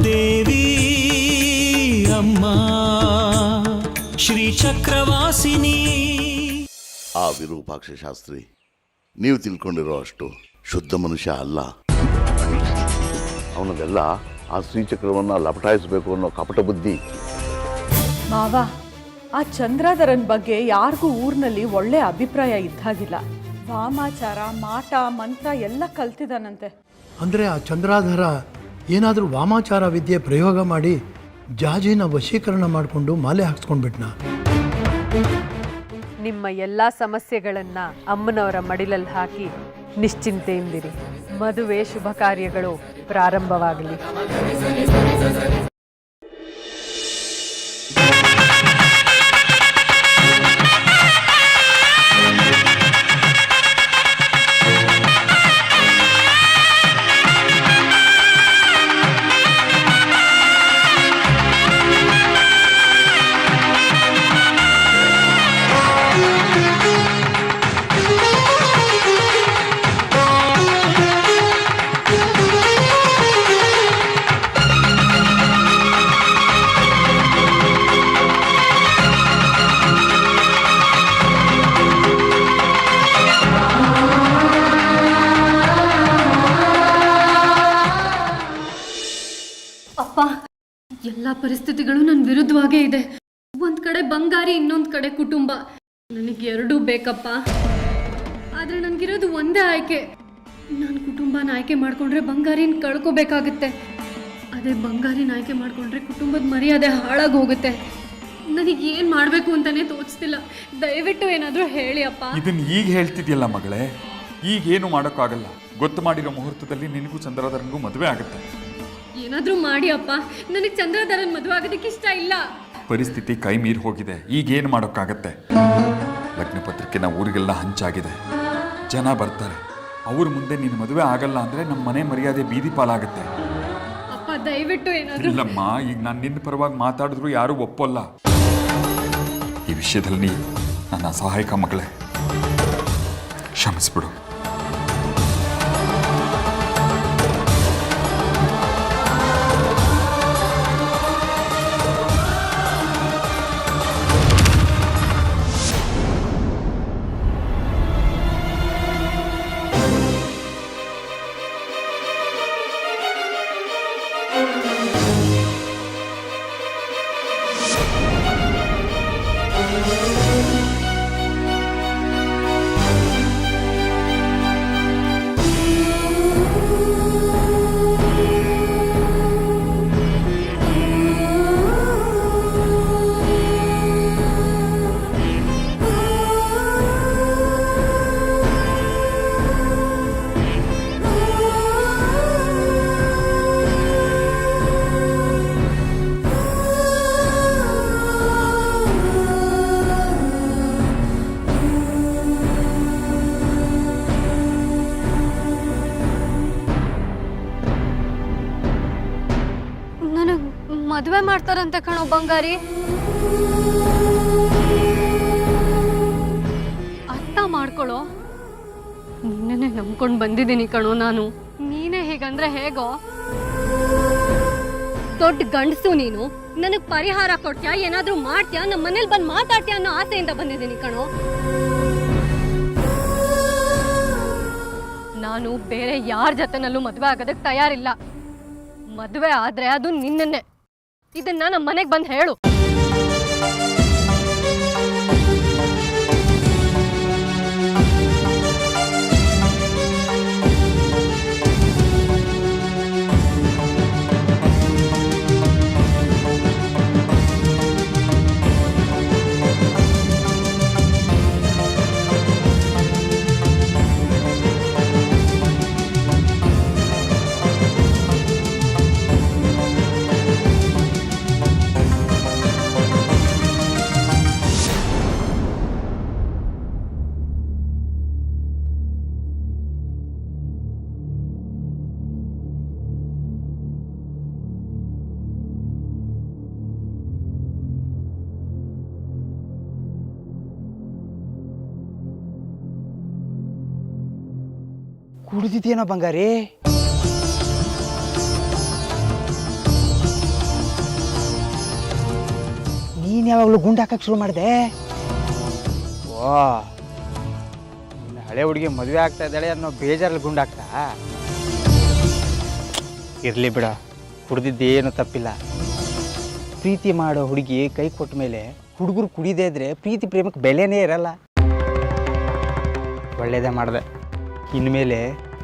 ದೇವಿ ಅಮ್ಮ ಶ್ರೀ ಚಕ್ರವಾಸಿನಿ. ಆ ವಿರೂಪಾಕ್ಷ ಶಾಸ್ತ್ರಿ ನೀವು ತಿಳ್ಕೊಂಡಿರೋ ಅಷ್ಟು ಶುದ್ಧ ಮನುಷ್ಯ ಅಲ್ಲ. ಅವನದೆಲ್ಲ ಆ ಶ್ರೀಚಕ್ರವನ್ನು ಲಪಟಾಯಿಸಬೇಕು ಅನ್ನೋ ಕಪಟ ಬುದ್ಧಿ. ಮಾವ, ಆ ಚಂದ್ರಾಧರನ್ ಬಗ್ಗೆ ಯಾರಿಗೂ ಊರಿನಲ್ಲಿ ಒಳ್ಳೆ ಅಭಿಪ್ರಾಯ ಇದ್ದಾಗಿಲ್ಲ. ವಾಮಾಚಾರ, ಮಾಟ, ಮಂತ್ರ ಎಲ್ಲ ಕಲ್ತಿದ್ದಾನಂತೆ. ಅಂದರೆ ಆ ಚಂದ್ರಾಧರ ಏನಾದರೂ ವಾಮಾಚಾರ ವಿದ್ಯೆ ಪ್ರಯೋಗ ಮಾಡಿ ಜಾಜಿನ ವಶೀಕರಣ ಮಾಡಿಕೊಂಡು ಮಾಲೆ ಹಾಕ್ಸ್ಕೊಂಡ್ಬಿಟ್ನಾ? ನಿಮ್ಮ ಎಲ್ಲ ಸಮಸ್ಯೆಗಳನ್ನು ಅಮ್ಮನವರ ಮಡಿಲಲ್ಲಿ ಹಾಕಿ ನಿಶ್ಚಿಂತೆಯಿಂದಿರಿ. ಮದುವೆ ಶುಭ ಕಾರ್ಯಗಳು ಪ್ರಾರಂಭವಾಗಲಿ. ಅಪ್ಪ, ಎಲ್ಲ ಪರಿಸ್ಥಿತಿಗಳು ನನ್ನ ವಿರುದ್ಧವಾಗೇ ಇದೆ. ಒಂದ್ ಕಡೆ ಬಂಗಾರಿ, ಇನ್ನೊಂದ್ ಕಡೆ ಕುಟುಂಬ. ನನಗೆ ಎರಡೂ ಬೇಕಪ್ಪ. ಆದ್ರೆ ನನ್ಗಿರೋದು ಒಂದೇ ಆಯ್ಕೆ. ನಾನು ಕುಟುಂಬನ ಆಯ್ಕೆ ಮಾಡ್ಕೊಂಡ್ರೆ ಬಂಗಾರಿನ ಕಳ್ಕೋಬೇಕಾಗುತ್ತೆ. ಅದೇ ಬಂಗಾರಿನ ಆಯ್ಕೆ ಮಾಡ್ಕೊಂಡ್ರೆ ಕುಟುಂಬದ ಮರ್ಯಾದೆ ಹಾಳಾಗಿ ಹೋಗುತ್ತೆ. ನನಗೆ ಏನ್ ಮಾಡ್ಬೇಕು ಅಂತಾನೆ ತೋಚ್ತಿಲ್ಲ. ದಯವಿಟ್ಟು ಏನಾದ್ರೂ ಹೇಳಿ ಅಪ್ಪ. ಇದನ್ನ ಈಗ ಹೇಳ್ತಿದ್ಯಲ್ಲ ಮಗಳೇ, ಈಗೇನು ಮಾಡೋಕ್ಕಾಗಲ್ಲ. ಗೊತ್ತು ಮಾಡಿರೋ ಮುಹೂರ್ತದಲ್ಲಿ ನಿನಗೂ ಚಂದ್ರಧರನಿಗೂ ಮದುವೆ ಆಗುತ್ತೆ. ಏನಾದ್ರೂ ಮಾಡಿ ಅಪ್ಪ, ನನಗೆ ಚಂದ್ರಧರನ್ ಮದುವೆ ಆಗೋದಕ್ಕೆ ಇಷ್ಟ ಇಲ್ಲ. ಪರಿಸ್ಥಿತಿ ಕೈ ಮೀರಿ ಹೋಗಿದೆ. ಈಗೇನು ಮಾಡೋಕ್ಕಾಗತ್ತೆ? ಲಗ್ನ ಪತ್ರಿಕೆನ ಊರಿಗೆಲ್ಲ ಹಂಚಾಗಿದೆ. ಜನ ಬರ್ತಾರೆ. ಅವ್ರ ಮುಂದೆ ನಿನ್ನ ಮದುವೆ ಆಗಲ್ಲ ಅಂದ್ರೆ ನಮ್ಮ ಮನೆ ಮರ್ಯಾದೆ ಬೀದಿ ಪಾಲಾಗುತ್ತೆ. ಅಪ್ಪ, ದಯವಿಟ್ಟು ಏನಾದ್ರೂ. ಇಲ್ಲಮ್ಮ, ಈಗ ನಾನು ನಿನ್ನ ಪರವಾಗಿ ಮಾತಾಡಿದ್ರು ಯಾರೂ ಒಪ್ಪಲ್ಲ. ಈ ವಿಷಯದಲ್ಲಿ ನನ್ನ ಸಹಾಯಕ ಮಗಳೇ, ಕ್ಷಮಿಸ್ಬಿಡು. ಮದುವೆ ಮಾಡ್ತಾರಂತೆ ಕಣೋ ಬಂಗಾರಿ. ಅರ್ಥ ಮಾಡ್ಕೊಳ್ಳೋ. ನಿನ್ನೆ ನಂಬ್ಕೊಂಡು ಬಂದಿದ್ದೀನಿ ಕಣೋ ನಾನು. ನೀನೇ ಹೇಗಂದ್ರೆ ಹೇಗೋ? ದೊಡ್ಡ ಗಂಡಸು ನೀನು. ನನಗ್ ಪರಿಹಾರ ಕೊಡ್ತೀಯಾ, ಏನಾದ್ರೂ ಮಾಡ್ತೀಯಾ, ನಮ್ಮ ಮನೇಲಿ ಬಂದು ಮಾತಾಡ್ತೀಯಾ ಅನ್ನೋ ಆಸೆಯಿಂದ ಬಂದಿದ್ದೀನಿ ಕಣೋ. ನಾನು ಬೇರೆ ಯಾರ ಜೊತೆನಲ್ಲೂ ಮದುವೆ ಆಗೋದಕ್ಕೆ ತಯಾರಿಲ್ಲ. ಮದುವೆ ಆದ್ರೆ ಅದು ನಿನ್ನೆ. ಇದನ್ನ ನಮ್ಮ ಮನೆಗೆ ಬಂದು ಹೇಳು. ಕುಡಿದಿದ್ದೇನೋ ಬಂಗಾರಿ? ನೀನು ಯಾವಾಗಲೂ ಗುಂಡು ಹಾಕಕ್ಕೆ ಶುರು ಮಾಡಿದೆ? ಓ, ನಿನ್ನ ಹಳೆ ಹುಡುಗಿ ಮದುವೆ ಆಗ್ತಾ ಇದ್ದಾಳೆ ಅನ್ನೋ ಬೇಜಾರಲ್ಲಿ ಗುಂಡು ಹಾಕ್ತಾ? ಇರಲಿ ಬಿಡ, ಕುಡ್ದಿದ್ದೇನು ತಪ್ಪಿಲ್ಲ. ಪ್ರೀತಿ ಮಾಡೋ ಹುಡುಗಿ ಕೈ ಕೊಟ್ಟ ಮೇಲೆ ಹುಡುಗರು ಕುಡಿದೇ ಇದ್ರೆ ಪ್ರೀತಿ ಪ್ರೇಮಕ್ಕೆ ಬೆಲೆನೇ ಇರಲ್ಲ. ಒಳ್ಳೇದೇ ಮಾಡಿದೆ. ಇನ್ಮೇಲೆ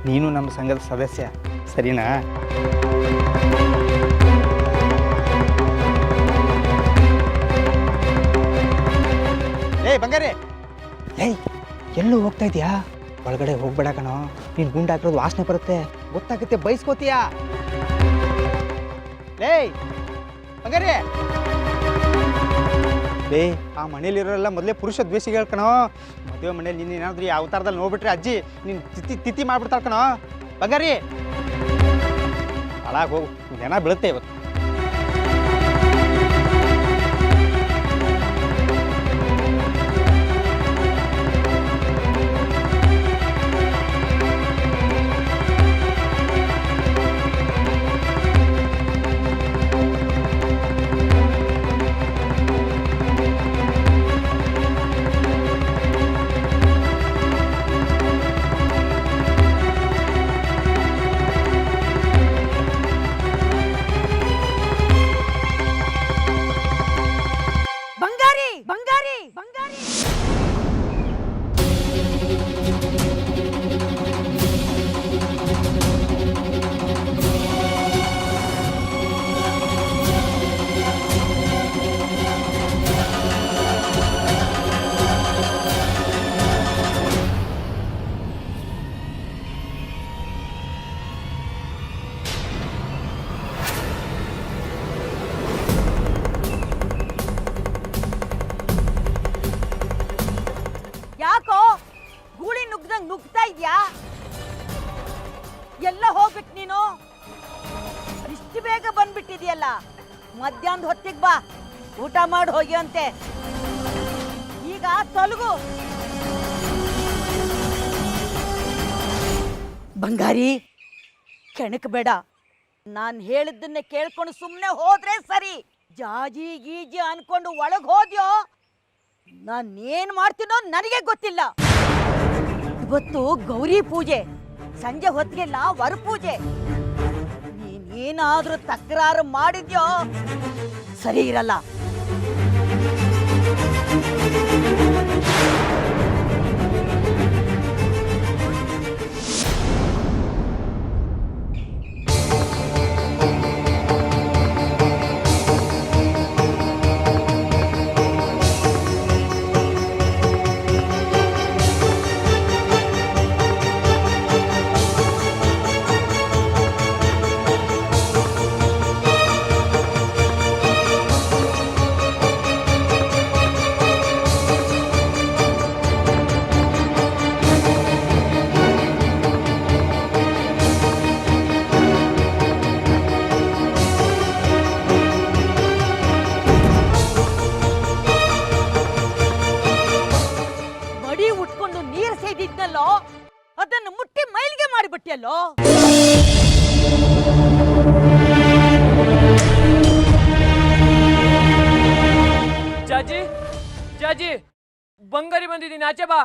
ನೀನು ನಮ್ಮ ಸಂಘದ ಸದಸ್ಯ, ಸರಿನಾ? ಏಯ್ ಬಂಗಾರಿ, ಏಯ್ ಎಲ್ಲೂ ಹೋಗ್ತಾ ಇದೆಯಾ? ಒಳಗಡೆ ಹೋಗ್ಬೇಡ ಕಣೋ, ನೀನು ಗುಂಡು ಹಾಕಿರೋದು ವಾಸನೆ ಬರುತ್ತೆ, ಗೊತ್ತಾಗುತ್ತೆ, ಬೈಸ್ಕೋತೀಯಾ? ಏಯ್ ಬಂಗಾರಿ, ಏಯ್ ಆ ಮನೇಲಿರೋರೆಲ್ಲ ಮೊದಲೇ ಪುರುಷ ದ್ವೇಷಿಗಳು ಕಣೋ. ಮದುವೆ ಮನೇಲಿ ನೀನು ಏನಾದರೂ ಯಾವ ಥರದಲ್ಲಿ ನೋಡ್ಬಿಟ್ರೆ ಅಜ್ಜಿ ನೀನು ತಿತ್ತಿ ಮಾಡ್ಬಿಡ್ತಾಳೆ ಕಣೋ. ಬಂಗಾರಿ ಹಾಳಾಗಿ ಹೋಗು, ಜನ ಬೀಳುತ್ತೆ ಇವತ್ತು. ಯಾಕೋ ಗೂಳಿ ನುಗ್ದಂಗ್ ನುಗ್ತಾ ಇದ್ಯಾ? ಎಲ್ಲ ಹೋಗ್ಬಿಟ್ ನೀನು? ಇಷ್ಟು ಬೇಗ ಬಂದ್ಬಿಟ್ಟಿದ್ಯಲ್ಲ, ಮಧ್ಯಾಹ್ನದ ಹೊತ್ತಿಗೆ ಬಾ, ಊಟ ಮಾಡಿ ಹೋಗಿ ಅಂತೆ. ಈಗ ತೊಲಗು. ಬಂಗಾರಿ, ಕೆಣಕಬೇಡ. ನಾನು ಹೇಳಿದ್ದನ್ನೇ ಕೇಳ್ಕೊಂಡು ಸುಮ್ಮನೆ ಹೋದ್ರೆ ಸರಿ. ಜಾಜಿ ಗೀಜಿ ಅನ್ಕೊಂಡು ಒಳಗೆ ಹೋದ್ಯೋ, ನಾನೇನ್ ಮಾಡ್ತೀನೋ ನನಗೆ ಗೊತ್ತಿಲ್ಲ. ಇವತ್ತು ಗೌರಿ ಪೂಜೆ, ಸಂಜೆ ಹೊತ್ತಿಗೆಲ್ಲ ವರ ಪೂಜೆ. ನೀನೇನಾದ್ರೂ ತಕರಾರು ಮಾಡಿದ್ಯೋ ಸರಿ ಇರಲ್ಲ. ಅದನ್ನು ಮುಟ್ಟಿ ಮೈಲಿಗೆ ಮಾಡಿಬಿಟ್ಟಿಯಲ್ಲೋ. ಜಾಜಿ ಜಾಜಿ, ಬಂಗಾರಿ ಬಂದಿದ್ದೀನಿ, ಆಚೆ ಬಾ.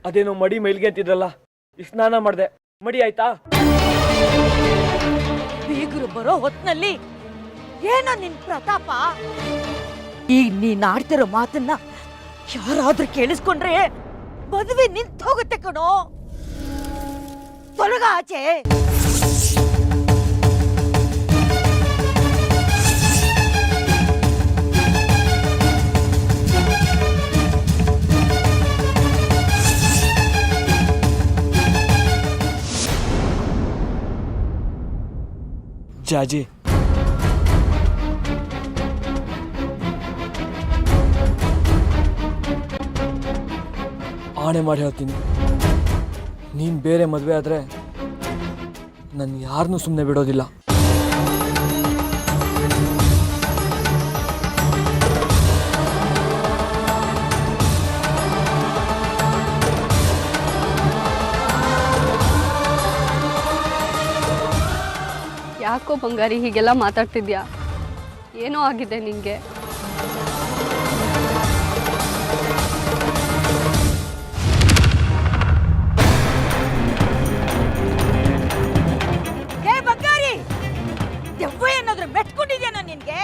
ಅದೇನೋ ಮಡಿ ಮೈಲ್ಗೆ ಅಂತಿದ್ರಲ್ಲ, ಸ್ನಾನ ಮಾಡ್ದೆ, ಮಡಿ ಆಯ್ತಾ? ಬೀಗರು ಬರೋ ಹೊತ್ನಲ್ಲಿ ಏನೋ ನಿನ್ ಪ್ರತಾಪ. ಈಗ ನೀನ್ ಆಡ್ತಿರೋ ಮಾತನ್ನ ಯಾರಾದ್ರೂ ಕೇಳಿಸ್ಕೊಂಡ್ರೆ ಮದುವೆ ನಿಂತು ಹೋಗುತ್ತೆ ಕಣೋ. ತೊಲಗ ಆಚೆ. ಜಾಜಿ, ಆಣೆ ಮಾಡಿ ಹೇಳ್ತೀನಿ, ನೀನು ಬೇರೆ ಮದುವೆ ಆದರೆ ನಾನು ಯಾರನ್ನೂ ಸುಮ್ಮನೆ ಬಿಡೋದಿಲ್ಲ. ಯಾಕೋ ಬಂಗಾರಿ ಹೀಗೆಲ್ಲ ಮಾತಾಡ್ತಿದ್ಯಾ? ಏನೋ ಆಗಿದೆ ನಿಂಗೆ? ಏ ಬಂಗಾರಿ, ದೆವ್ವ ಏನಾದ್ರೂ ಮೆಟ್ಕೊಂಡಿದ್ಯಾನೋ ನಿನ್ಗೆ?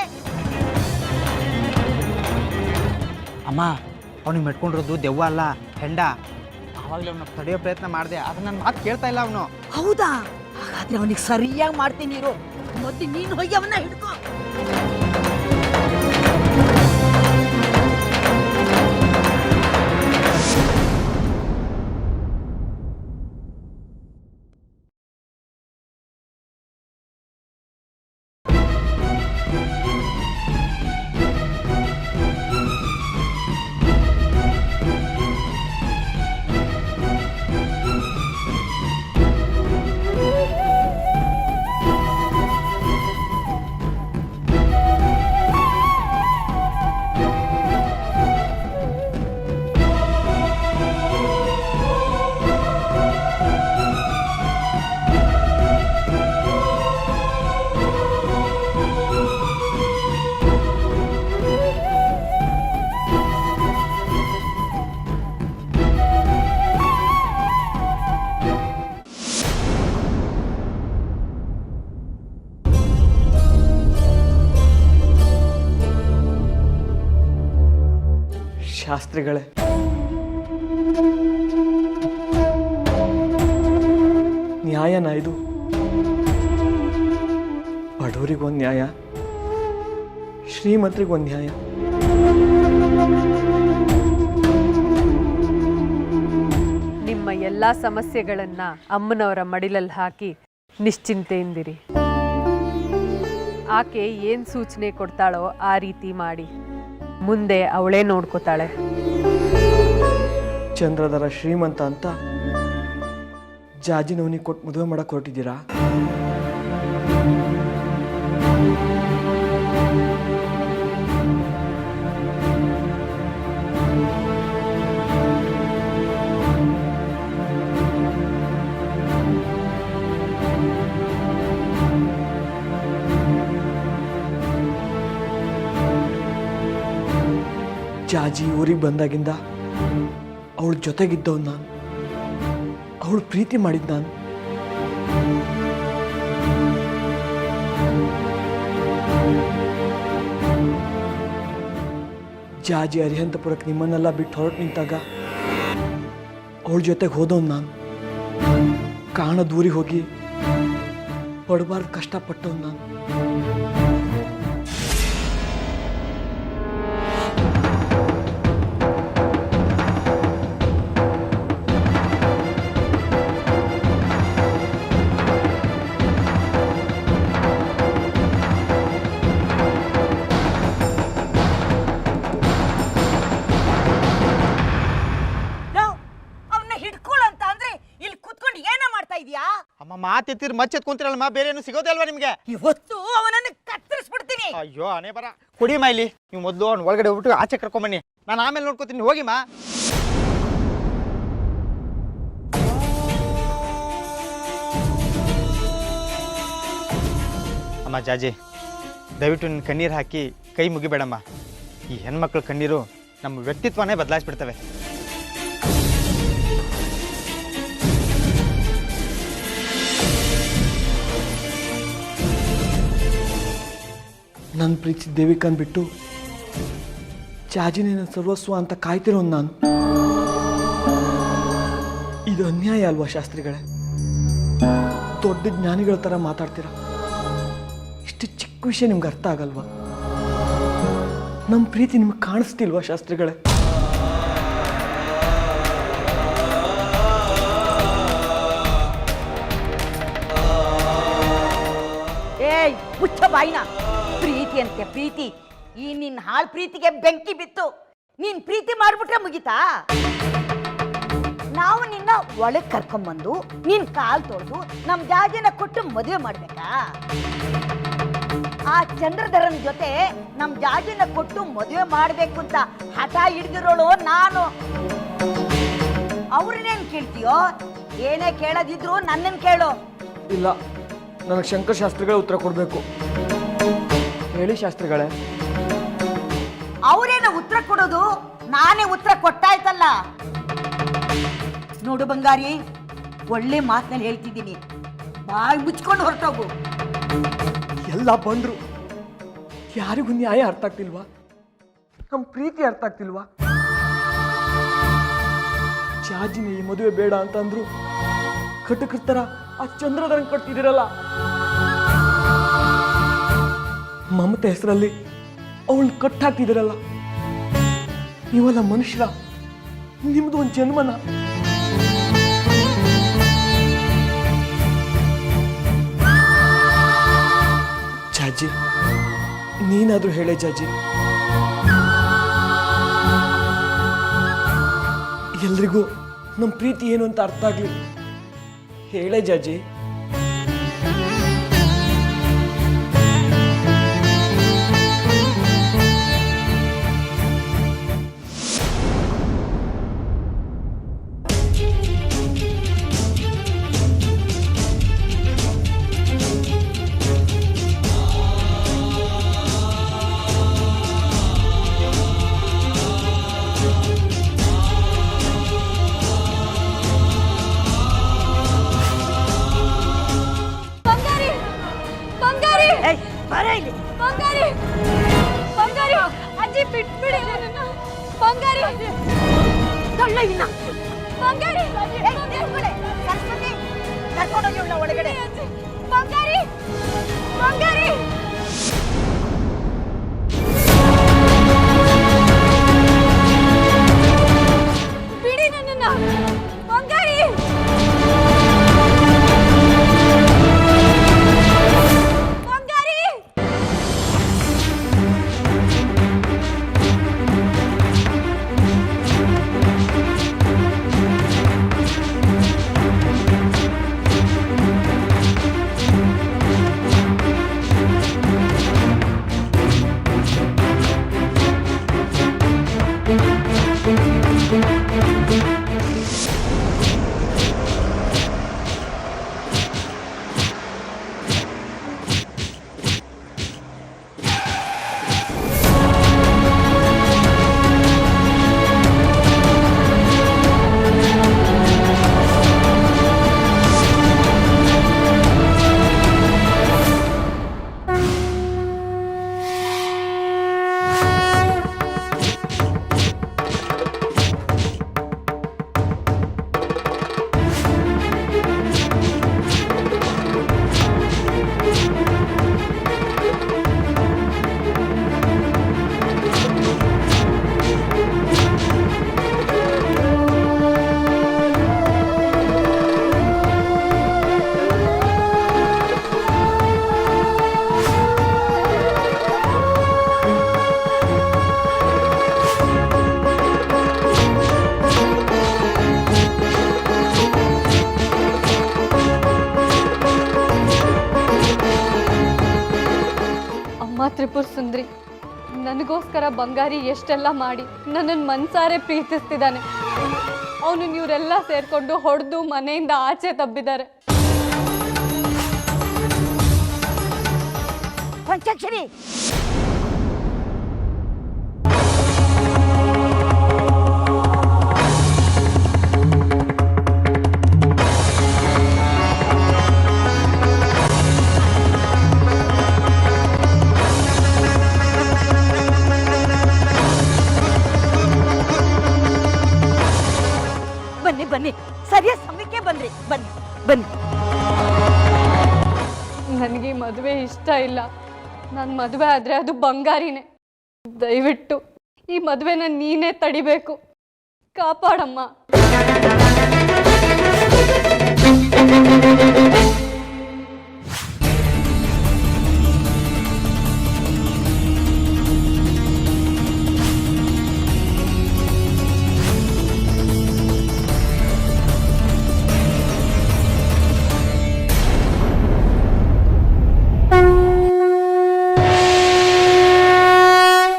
ಅಮ್ಮ, ಅವ್ನಿಗೆ ಮೆಟ್ಕೊಂಡಿರೋದು ದೆವ್ವ ಅಲ್ಲ, ಹೆಂಡ. ಆವಾಗಲೇ ಅವನ್ನ ತಡೆಯೋ ಪ್ರಯತ್ನ ಮಾಡಿದೆ, ಆದ್ರೆ ನನ್ನ ಮಾತು ಕೇಳ್ತಾ ಇಲ್ಲ ಅವನು. ಹೌದಾ? ಹಾಗಾದ್ರೆ ಅವನಿಗೆ ಸರಿಯಾಗಿ ಮಾಡ್ತೀನಿ ಇರು. ಮೊದ್ಲು ನೀನು ಹೋಗಿ ಅವನ್ನ ಹಿಡ್ಕೋ. ಶಾಸ್ತ್ರಿಗಳೇ, ನ್ಯಾಯನ ಇದು? ಬಡವರಿಗೊಂದು ನ್ಯಾಯ, ಶ್ರೀಮಂತರಿಗೊಂದು ನ್ಯಾಯ. ನಿಮ್ಮ ಎಲ್ಲ ಸಮಸ್ಯೆಗಳನ್ನು ಅಮ್ಮನವರ ಮಡಿಲಲ್ಲಿ ಹಾಕಿ ನಿಶ್ಚಿಂತೆಯಿಂದಿರಿ. ಆಕೆ ಏನು ಸೂಚನೆ ಕೊಡ್ತಾಳೋ ಆ ರೀತಿ ಮಾಡಿ. ಮುಂದೆ ಅವಳೇ ನೋಡ್ಕೋತಾಳೆ. ಚಂದ್ರಧರ ಶ್ರೀಮಂತ ಅಂತ ಜಾಜಿನವನಿಗೆ ಕೊಟ್ಟು ಮದುವೆ ಮಾಡಕ್ಕೆ ಹೊರಟಿದ್ದೀರಾ? ಜಾಜಿ ಊರಿಗೆ ಬಂದಾಗಿಂದ ಅವಳ ಜೊತೆಗಿದ್ದವ್ ನಾನು, ಅವಳು ಪ್ರೀತಿ ಮಾಡಿದ್ದು ನಾನು. ಜಾಜಿ ಅರಿಹಂತಪುರಕ್ಕೆ ನಿಮ್ಮನ್ನೆಲ್ಲ ಬಿಟ್ಟು ಹೊರಟು ನಿಂತಾಗ ಅವಳ ಜೊತೆಗೆ ಹೋದವ್ ನಾನು. ಕಾಣದ ಊರಿಗೆ ಹೋಗಿ ಪಡಬಾರ್ದು ಕಷ್ಟಪಟ್ಟವ್ ನಾನು. ಅಮ್ಮ, ಮಾತೆತ್ತಿರ್ ಮಚ್ಚ ಎತ್ಕೊಂತಿರಲ್ಲಮ್ಮ, ಬೇರೆ ಏನು ಸಿಗೋದೇ ಅಲ್ವಾ ನಿಮಗೆ? ಇವತ್ತು ಅವನನ್ನು ಕತ್ತರಿಸ್ಬಿಡ್ತೀನಿ. ಅಯ್ಯೋ ಅನೇ ಬರ ಕುಡಿ ಇಲ್ಲಿ. ನೀವು ಮೊದಲು ಅವ್ನು ಒಳಗಡೆ ಹೋಗ್ಬಿಟ್ಟು ಆಚೆ ಕರ್ಕೊಂಬನ್ನಿ, ನಾನು ಆಮೇಲೆ ನೋಡ್ಕೋತೀನಿ. ಹೋಗಿಮ್ಮ. ಅಮ್ಮ ಜಾಜಿ, ದಯವಿಟ್ಟು ನಿನ್ನ ಕಣ್ಣೀರು ಹಾಕಿ ಕೈ ಮುಗಿಬೇಡಮ್ಮ. ಈ ಹೆಣ್ಮಕ್ಳ ಕಣ್ಣೀರು ನಮ್ಮ ವ್ಯಕ್ತಿತ್ವನೇ ಬದಲಾಯಿಸ್ಬಿಡ್ತವೆ. ನನ್ನ ಪ್ರೀತಿ ದೇವಿಕನ್ ಬಿಟ್ಟು ಜಾಜಿನೇ ನನ್ನ ಸರ್ವಸ್ವ ಅಂತ ಕಾಯ್ತಿರೋನು ನಾನು. ಇದು ಅನ್ಯಾಯ ಅಲ್ವಾ ಶಾಸ್ತ್ರಿಗಳೇ? ದೊಡ್ಡ ಜ್ಞಾನಿಗಳ ಥರ ಮಾತಾಡ್ತೀರ. ಇಷ್ಟು ಚಿಕ್ಕ ವಿಷಯ ನಿಮ್ಗೆ ಅರ್ಥ ಆಗಲ್ವಾ? ನಮ್ಮ ಪ್ರೀತಿ ನಿಮ್ಗೆ ಕಾಣಿಸ್ತಿಲ್ವಾ ಶಾಸ್ತ್ರಿಗಳೇ? ಏಯ್ ಮುಚ್ಚ ಬಾಯಿನ. ಪ್ರೀತಿ ಅಂತೆ ಪ್ರೀತಿ. ಈ ನಿನ್ನ ಹಾಳ್ ಪ್ರೀತಿಗೆ ಬೆಂಕಿ ಬಿತ್ತು. ನೀನ್ ಪ್ರೀತಿ ಮಾಡ್ಬಿಟ್ರೆ ಮುಗಿತಾ? ನಾವು ನಿನ್ನ ಒಳಗ್ ಕರ್ಕೊಂಬಂದು ನಿನ್ ಕಾಲ್ ತೊಳೆದು ನಮ್ ಜಾಜಿನ ಕೊಟ್ಟು ಮದುವೆ ಮಾಡ್ಬೇಕಾ? ಆ ಚಂದ್ರಧರನ್ ಜೊತೆ ನಮ್ ಜಾಜಿನ ಕೊಟ್ಟು ಮದುವೆ ಮಾಡ್ಬೇಕು ಅಂತ ಹಠ ಹಿಡ್ದಿರೋಳು ನಾನು. ಅವ್ರನ್ನೇನ್ ಕೇಳ್ತೀಯೋ? ಏನೇ ಕೇಳೋದಿದ್ರು ನನ್ನನ್ ಕೇಳು. ಇಲ್ಲ, ನನಗೆ ಶಂಕರ್ ಶಾಸ್ತ್ರಿಗಳೇ ಉತ್ತರ ಕೊಡಬೇಕು. ಹೇಳಿ ಶಾಸ್ತ್ರಿಗಳೇ. ಅವರೇನ ಉತ್ತರ ಕೊಡೋದು? ನಾನೇ ಉತ್ತರ ಕೊಟ್ಟಾಯ್ತಲ್ಲ. ನೋಡು ಬಂಗಾರಿ, ಒಳ್ಳೆ ಮಾತಲ್ಲಿ ಹೇಳ್ತಿದ್ದೀನಿ, ಬಾಯಿ ಮುಚ್ಕೊಂಡು ಹೊರಟೋಗು. ಎಲ್ಲ ಬಂದ್ರು, ಯಾರಿಗೂ ನ್ಯಾಯ ಅರ್ಥ ಆಗ್ತಿಲ್ವಾ? ನಮ್ಮ ಪ್ರೀತಿ ಅರ್ಥ ಆಗ್ತಿಲ್ವಾ? ಜಾಜಿನ ಈ ಮದುವೆ ಬೇಡ ಅಂತಂದ್ರು ಕಟಕರ ಥರ ಆ ಚಂದ್ರಧರನ್ ಕಟ್ತಿದ್ದೀರಲ್ಲ. ಮಮತೆ ಹೆಸರಲ್ಲಿ ಅವಳನ್ನ ಕಟ್ಟಾಕ್ತಿದ್ದೀರಲ್ಲ. ನೀವಲ್ಲ ಮನುಷ್ಯರ, ನಿಮ್ದು ಒಂದು ಜನ್ಮನ. ಜಾಜಿ, ನೀನಾದ್ರೂ ಹೇಳೆ ಜಾಜಿ. ಎಲ್ರಿಗೂ ನಮ್ಮ ಪ್ರೀತಿ ಏನು ಅಂತ ಅರ್ಥ ಆಗ್ಲಿ. ಹೇಳೆ ಜಾಜಿ. ಬಂಗಾರಿ, ಅಜ್ಜಿ ಬಿಟ್ಬಿಡಿ ನನ್ನನ್ನ. ಬಂಗಾರಿ, ಬಂಗಾರಿ, ಒಳಗಡೆ ಬಂಗಾರಿ, ಬಂಗಾರಿ. ಬಿಡಿ ನನ್ನನ್ನ. ಬಂಗಾರಿ, ತ್ರಿಪುರ ಸುಂದ್ರಿ, ನನಗೋಸ್ಕರ ಬಂಗಾರಿ ಎಷ್ಟೆಲ್ಲ ಮಾಡಿ ನನ್ನನ್ನು ಮನ್ಸಾರೆ ಪ್ರೀತಿಸ್ತಿದ್ದಾನೆ. ಅವನು ಇವರೆಲ್ಲ ಸೇರ್ಕೊಂಡು ಹೊಡೆದು ಮನೆಯಿಂದ ಆಚೆ ತಬ್ಬಿದ್ದಾರೆ. ಪಂಚಾಕ್ಷರಿ, ಬನ್ನಿ. ನನಗೆ ಈ ಮದುವೆ ಇಷ್ಟ ಇಲ್ಲ. ನನ್ನ ಮದುವೆ ಆದರೆ ಅದು ಬಂಗಾರಿನೇ. ದಯವಿಟ್ಟು ಈ ಮದುವೆನ ನೀನೇ ತಡಿಬೇಕು. ಕಾಪಾಡಮ್ಮ.